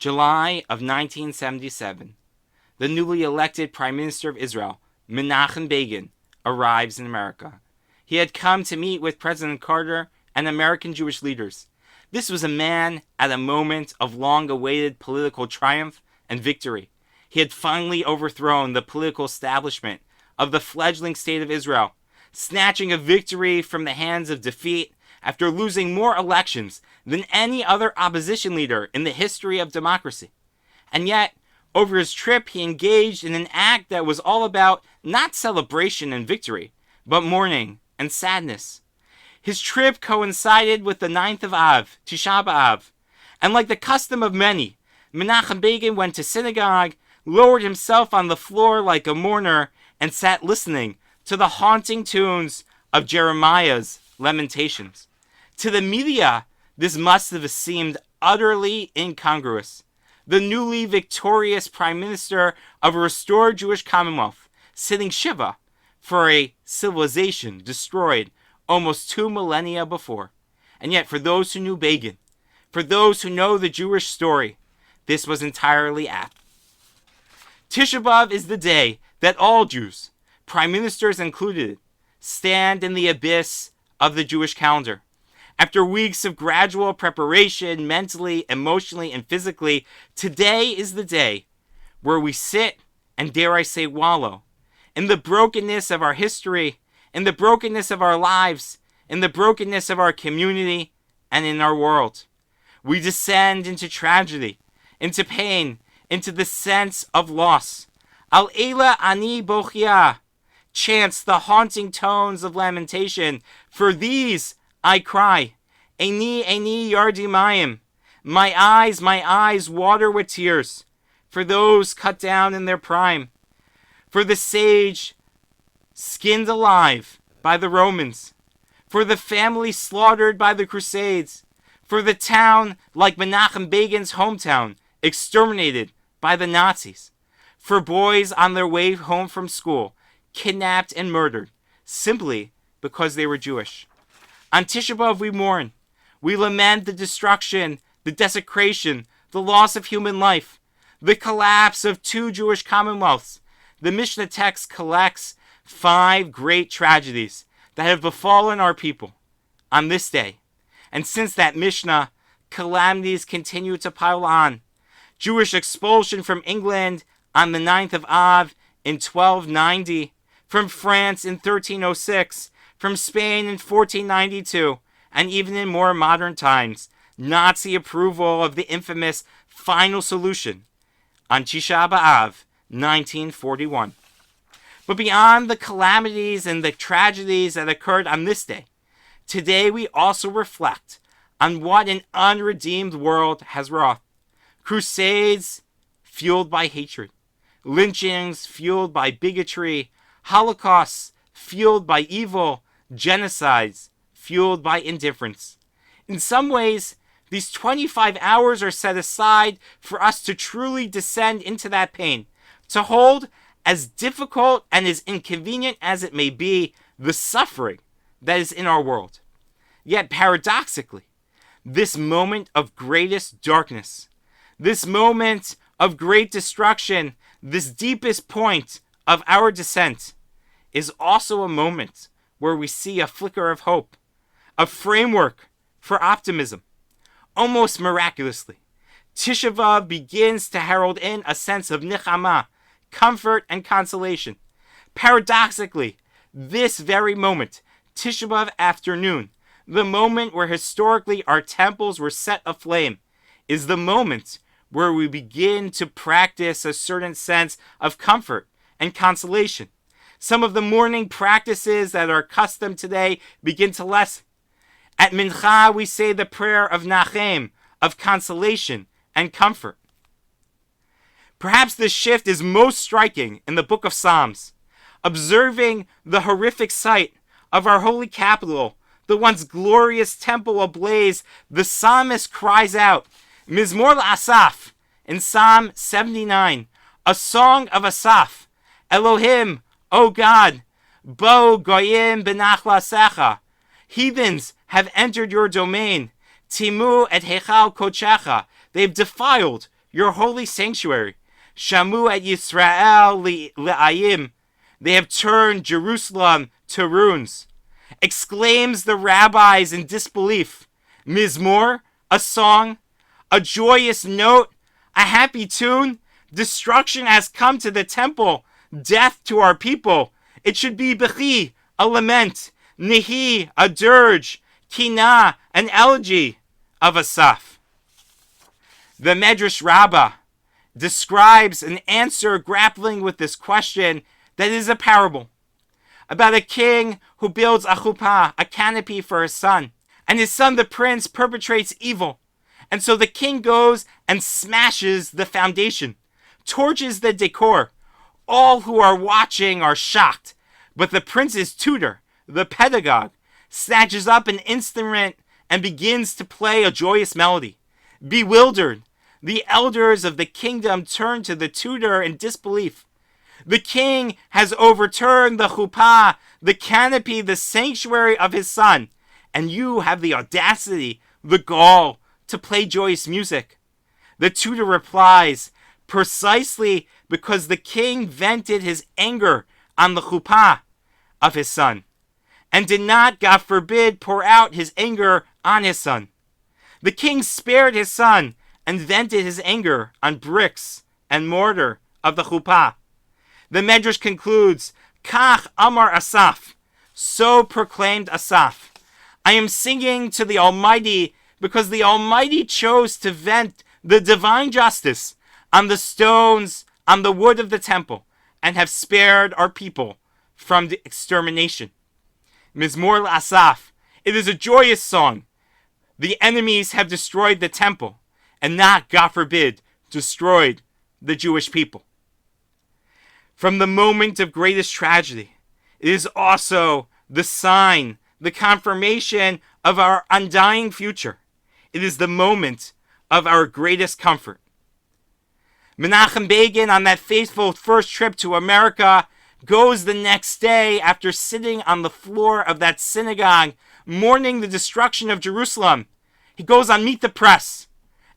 July of 1977. The newly elected Prime Minister of Israel, Menachem Begin, arrives in America. He had come to meet with President Carter and American Jewish leaders. This was a man at a moment of long-awaited political triumph and victory. He had finally overthrown the political establishment of the fledgling state of Israel, snatching a victory from the hands of defeat after losing more elections than any other opposition leader in the history of democracy. And yet, over his trip, he engaged in an act that was all about not celebration and victory, but mourning and sadness. His trip coincided with the 9th of Av, Tisha B'Av, and like the custom of many, Menachem Begin went to synagogue, lowered himself on the floor like a mourner, and sat listening to the haunting tunes of Jeremiah's Lamentations. To the media, this must have seemed utterly incongruous. The newly victorious Prime Minister of a restored Jewish Commonwealth, sitting Shiva for a civilization destroyed almost 2 millennia before. And yet, for those who knew Begin, for those who know the Jewish story, this was entirely apt. Tisha B'Av is the day that all Jews, prime ministers included, stand in the abyss of the Jewish calendar. After weeks of gradual preparation, mentally, emotionally, and physically, today is the day where we sit and, dare I say, wallow in the brokenness of our history, in the brokenness of our lives, in the brokenness of our community, and in our world. We descend into tragedy, into pain, into the sense of loss. Al Eila Ani Bochia chants the haunting tones of lamentation. For these I cry. Eini yardi mayim. My eyes water with tears. For those cut down in their prime. For the sage skinned alive by the Romans. For the family slaughtered by the Crusades. For the town, like Menachem Begin's hometown, exterminated by the Nazis. For boys on their way home from school, kidnapped and murdered, simply because they were Jewish. On Tisha B'Av we mourn. We lament the destruction, the desecration, the loss of human life, the collapse of 2 Jewish commonwealths. The Mishnah text collects 5 great tragedies that have befallen our people on this day. And since that Mishnah, calamities continue to pile on. Jewish expulsion from England on the 9th of Av in 1290, from France in 1306, from Spain in 1492, and even in more modern times, Nazi approval of the infamous final solution on Tisha B'Av, 1941. But beyond the calamities and the tragedies that occurred on this day, today we also reflect on what an unredeemed world has wrought. Crusades fueled by hatred, lynchings fueled by bigotry, holocausts fueled by evil, genocides fueled by indifference. In some ways, these 25 hours are set aside for us to truly descend into that pain, to hold, as difficult and as inconvenient as it may be, the suffering that is in our world. Yet paradoxically, this moment of greatest darkness, this moment of great destruction, this deepest point of our descent, is also a moment where we see a flicker of hope, a framework for optimism. Almost miraculously, Tisha B'Av begins to herald in a sense of nichama, comfort and consolation. Paradoxically, this very moment, Tisha B'Av afternoon, the moment where historically our temples were set aflame, is the moment where we begin to practice a certain sense of comfort and consolation. Some of the mourning practices that are custom today begin to lessen. At Mincha, we say the prayer of Nachem, of consolation and comfort. Perhaps this shift is most striking in the book of Psalms. Observing the horrific sight of our holy capital, the once glorious temple ablaze, the psalmist cries out, Mizmor Asaf, in Psalm 79, a song of Asaph, Elohim, O God, Bo Goyim Benachlasecha, heathens have entered your domain, Timu et Hechal Kochecha, they've defiled your holy sanctuary. Shamu et Yisrael le'ayim. They have turned Jerusalem to ruins. Exclaims the rabbis in disbelief. Mizmor, a song, a joyous note, a happy tune. Destruction has come to the temple. Death to our people. It should be bechi, a lament. Nihi, a dirge. Kina, an elegy of Asaph. The Medrash Rabbah describes an answer grappling with this question that is a parable about a king who builds a chuppah, a canopy for his son, and his son the prince perpetrates evil, and so the king goes and smashes the foundation, torches the decor. All who are watching are shocked, but the prince's tutor, the pedagogue, snatches up an instrument and begins to play a joyous melody. Bewildered, the elders of the kingdom turn to the tutor in disbelief. The king has overturned the chuppah, the canopy, the sanctuary of his son, and you have the audacity, the gall, to play joyous music. The tutor replies, precisely because the king vented his anger on the chuppah of his son, and did not, God forbid, pour out his anger on his son. The king spared his son and vented his anger on bricks and mortar of the chuppah. The Medrash concludes, Kach Amar Asaph, so proclaimed Asaph. I am singing to the Almighty because the Almighty chose to vent the divine justice on the stones, on the wood of the temple, and have spared our people from the extermination. Mizmor Asaph, it is a joyous song. The enemies have destroyed the temple, and not, God forbid, destroyed the Jewish people. From the moment of greatest tragedy, it is also the sign, the confirmation of our undying future. It is the moment of our greatest comfort. Menachem Begin, on that fateful first trip to America, goes the next day after sitting on the floor of that synagogue, mourning the destruction of Jerusalem. He goes on Meet the Press,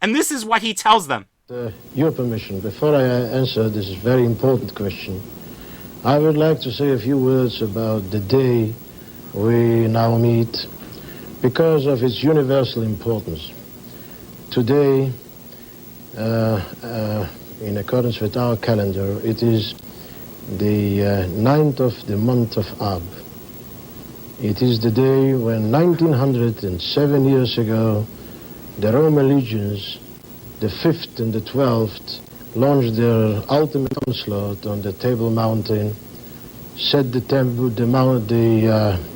and this is what he tells them. Your permission, before I answer this very important question, I would like to say a few words about the day we now meet because of its universal importance. Today, in accordance with our calendar, it is the 9th of the month of Ab. It is the day when 1907 years ago, the Roman legions, the 5th and the 12th, launched their ultimate onslaught on the Table Mountain, set the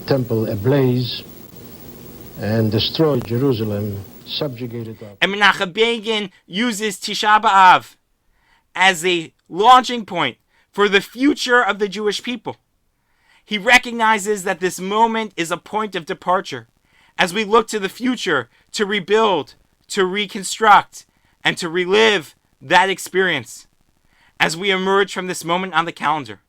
temple ablaze, and destroyed Jerusalem, subjugated it. And Menachem Begin uses Tisha B'Av as a launching point for the future of the Jewish people. He recognizes that this moment is a point of departure as we look to the future to rebuild, to reconstruct, and to relive that experience. As we emerge from this moment on the calendar,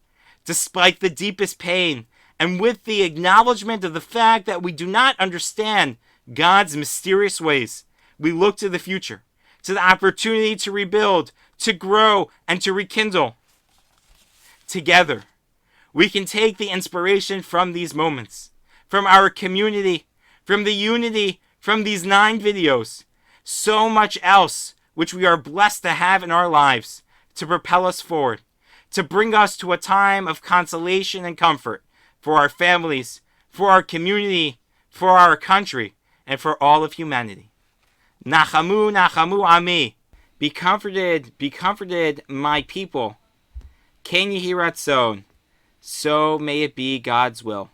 despite the deepest pain, and with the acknowledgement of the fact that we do not understand God's mysterious ways, we look to the future, to the opportunity to rebuild, to grow, and to rekindle. Together, we can take the inspiration from these moments, from our community, from the unity, from these 9 videos, so much else which we are blessed to have in our lives to propel us forward, to bring us to a time of consolation and comfort for our families, for our community, for our country, and for all of humanity. Nachamu, nachamu ami. Be comforted, my people. Ken yehi ratzon. So may it be God's will.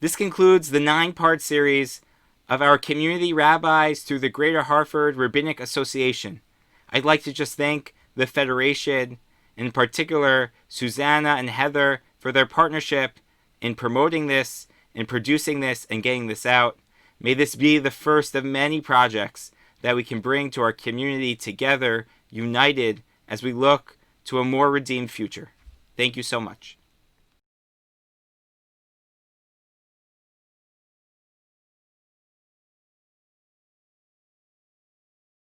This concludes the 9-part series of our community rabbis through the Greater Hartford Rabbinical Association. I'd like to just thank the Federation, in particular Susanna and Heather, for their partnership in promoting this, in producing this, and getting this out. May this be the first of many projects that we can bring to our community together, united, as we look to a more redeemed future. Thank you so much.